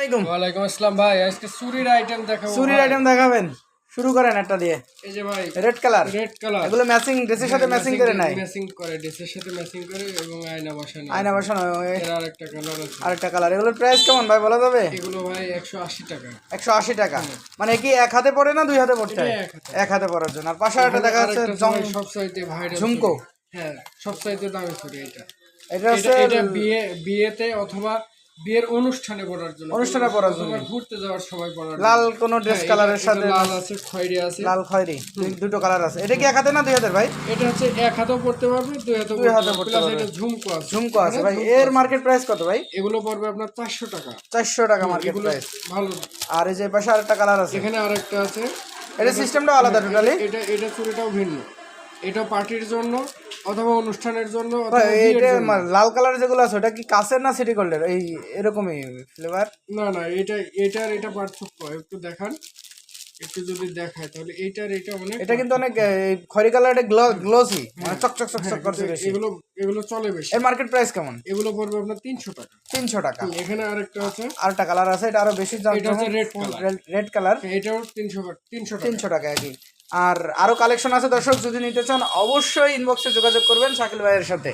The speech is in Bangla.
ওয়ালাইকুম আসসালাম ভাই, আজকে চুরির আইটেম দেখাবো। চুরির আইটেম দেখাবেন, শুরু করেন একটা দিয়ে। এই যে ভাই রেড কালার, রেড কালার এগুলো ম্যাচিং ড্রেসের সাথে ম্যাচিং করে নাই, ম্যাচিং করে ড্রেসের সাথে ম্যাচিং করে এবং আয়না বসানো। আয়না বসানো। এর আরেকটা কালার আছে, আরেকটা কালার। এগুলোর প্রাইস কেমন ভাই বলা যাবে? এগুলো ভাই 180 টাকা। 180 টাকা। মানে কি এক হাতে পড়ে না দুই হাতে পড়তে হয়? এক হাতে পড়ার জন্য। আর পাশে একটা দেখা যাচ্ছে সবচাইতে ভাইরাল ঝুমকো। হ্যাঁ, সবচাইতে দামি চুড়ি এটা। এটা হচ্ছে এটা বিয়েতে অথবা বিয়ের অনুষ্ঠানে পরার জন্য, অনুষ্ঠানে পরার জন্য, ঘুরতে যাওয়ার সময় পরার জন্য। লাল কোন ড্রেস কালারের সাথে লাল আছে, খয়েরি আছে। লাল খয়েরি দুটো কালার আছে। এটা কি এক হাতে না দুই হাতের ভাই? এটা হচ্ছে এক হাতেও পড়তে পারবে, দুই হাতেও পড়তে পারবে। এটা ঝুমকো আছে, ঝুমকো আছে ভাই। এর মার্কেট প্রাইস কত ভাই? এগুলো পড়বে আপনার 400 টাকা। 400 টাকা মার্কেট প্রাইস। ভালো। আর এই যে পাশে আরেকটা কালার আছে, এখানে আরেকটা আছে। এটা সিস্টেমটা আলাদা টোটালি। এটা চুড়িটাও ভিন্ন। এটা পার্টির জন্য অথবা অনুষ্ঠানের জন্য। এইটা লাল কালার যেগুলো আছে ওটা কি কাচের না সিটি গোল্ডের? এই এরকমই ফ্লেভার? না, এটা পার্থক্য একটু দেখান। একটু যদি দেখায় তাহলে এটা অনেক, এটা কিন্তু অনেক খয়রি কালার, এটা গ্লোসি, মানে চকচক চকচক করছে বেশি। এগুলো চলে বেশি। এর মার্কেট প্রাইস কেমন? এগুলো পড়বে আপনার 300 টাকা। 300 টাকা। এখানে আরেকটা আছে, আরেকটা কালার আছে, এটা আরো বেশি দাম। এটা হচ্ছে রেড কালার। এটাও 300 টাকা একই। আর আরো কালেকশন আছে দর্শক, যদি নিতে চান অবশ্যই ইনবক্সে যোগাযোগ করবেন শাকিল ভাইয়ের সাথে।